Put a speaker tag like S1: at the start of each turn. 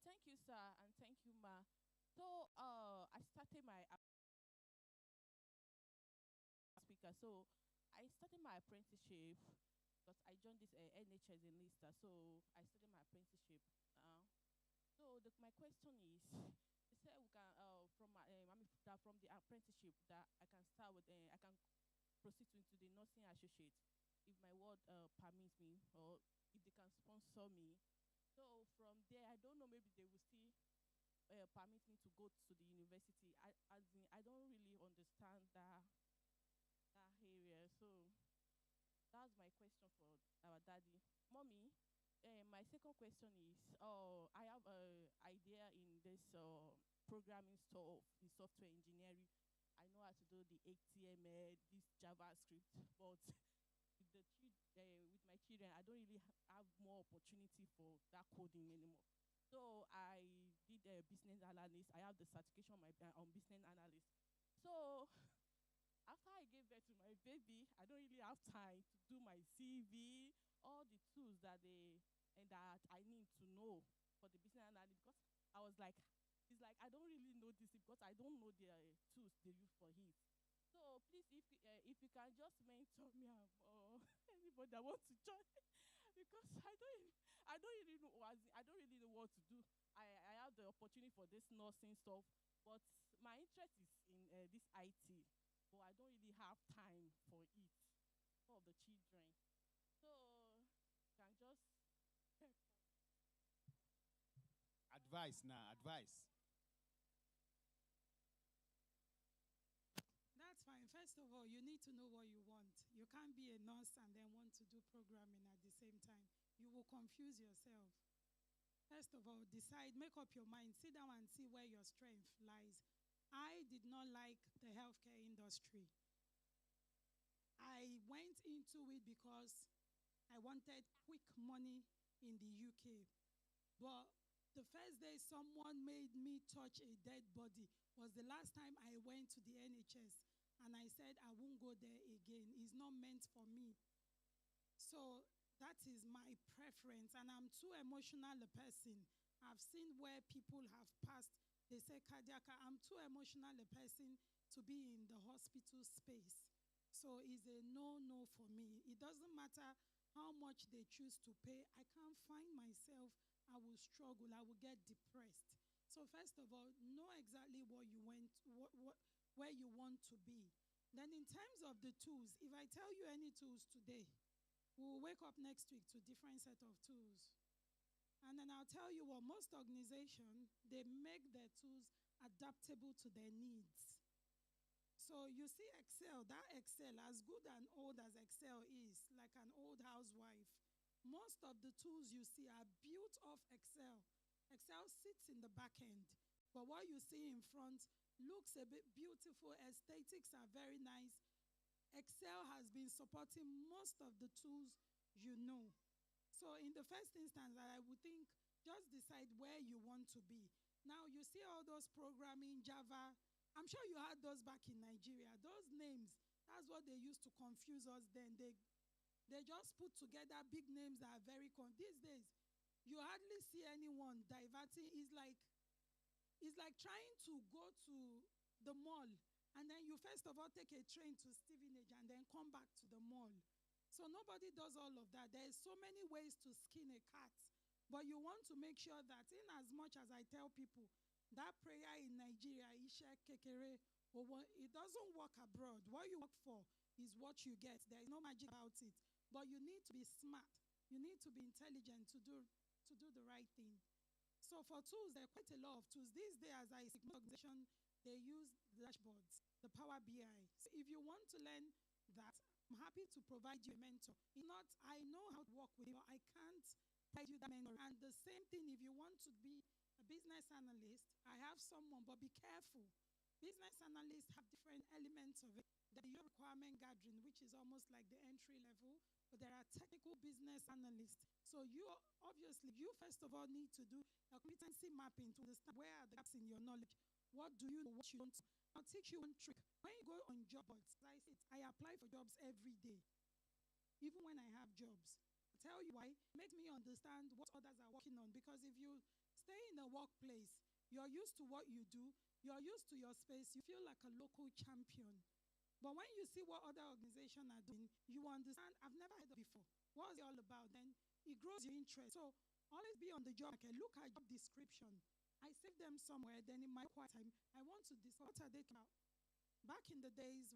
S1: Thank you, sir, and thank you, ma. So, I started my speaker. So, I started my apprenticeship because I joined this NHS in Leicester. So, I started my apprenticeship. So, my question is, they said we can from my I mean, that from the apprenticeship that I can start with, I can proceed into the nursing associate if my ward permits me or if they can sponsor me. So from there, I don't know, maybe they will still permit me to go to the university. I don't really understand that area. So that's my question for our daddy. Mommy, my second question is, I have a idea in this programming stuff, the software engineering. I know how to do the HTML, this JavaScript, but with my children, I don't really have more opportunity for that coding anymore. So I did a business analyst. I have the certification on business analyst. So after I gave birth to my baby, I don't really have time to do my CV, all the tools that I need to know for the business analyst, because I was like, it's like I don't really know this because I don't know the tools they use for it. So please, if you can just mentor me or anybody that wants to join, because I don't really know I don't really know what to do. I have the opportunity for this nursing stuff, but my interest is in this IT, but I don't really have time for it for the children. So can just
S2: Advice now, advice.
S3: That's fine. First of all, you need to know what you want. You can't be a nurse and then want to do programming at the same time. You will confuse yourself. First of all, decide, make up your mind, sit down and see where your strength lies. I did not like the healthcare industry. I went into it because I wanted quick money in the UK. But the first day someone made me touch a dead body was the last time I went to the NHS. And I said, I won't go there again. It's not meant for me. So that is my preference. And I'm too emotional a person. I've seen where people have passed. They say cardiac. I'm too emotional a person to be in the hospital space. So it's a no-no for me. It doesn't matter how much they choose to pay. I can't find myself. I will struggle. I will get depressed. So first of all, know exactly what you want, where you want to be. Then in terms of the tools, if I tell you any tools today, we'll wake up next week to a different set of tools. And then I'll tell you what, most organizations, they make their tools adaptable to their needs. So you see Excel, that Excel, as good and old as Excel is, like an old housewife, most of the tools you see are built off Excel. Excel sits in the back end, but what you see in front looks a bit beautiful. Aesthetics are very nice. Excel has been supporting most of the tools you know. So in the first instance, I would think just decide where you want to be. Now you see all those programming, Java. I'm sure you had those back in Nigeria. Those names, that's what they used to confuse us then. They just put together big names that are very these days, you hardly see anyone diverting. It's like trying to go to the mall and then you first of all take a train to Stevenage and then come back to the mall. So nobody does all of that. There's so many ways to skin a cat. But you want to make sure that in as much as I tell people, that prayer in Nigeria, Ishe Kekere, it doesn't work abroad. What you work for is what you get. There is no magic about it. But you need to be smart. You need to be intelligent to do the right thing. So for tools, there are quite a lot of tools. These days, as I see, most organizations, they use dashboards, the Power BI. So if you want to learn that, I'm happy to provide you a mentor. If not, I know how to work with you. I can't provide you that mentor. And the same thing, if you want to be a business analyst, I have someone, but be careful. Business analysts have different elements of it. There's your requirement gathering, which is almost like the entry level, but there are technical business analysts. So you first of all need to do a competency mapping to understand where are the gaps in your knowledge. What do you know, what you don't. I'll teach you one trick. When you go on job boards, I apply for jobs every day, even when I have jobs. I'll tell you why. It makes me understand what others are working on, because if you stay in a workplace, you're used to what you do, you're used to your space, you feel like a local champion. But when you see what other organizations are doing, you understand, I've never heard of before. What's it all about? Then it grows your interest. So always be on the job market. Look at job description. I save them somewhere. Then in my quiet time, I want to discuss what are they about. Back in the days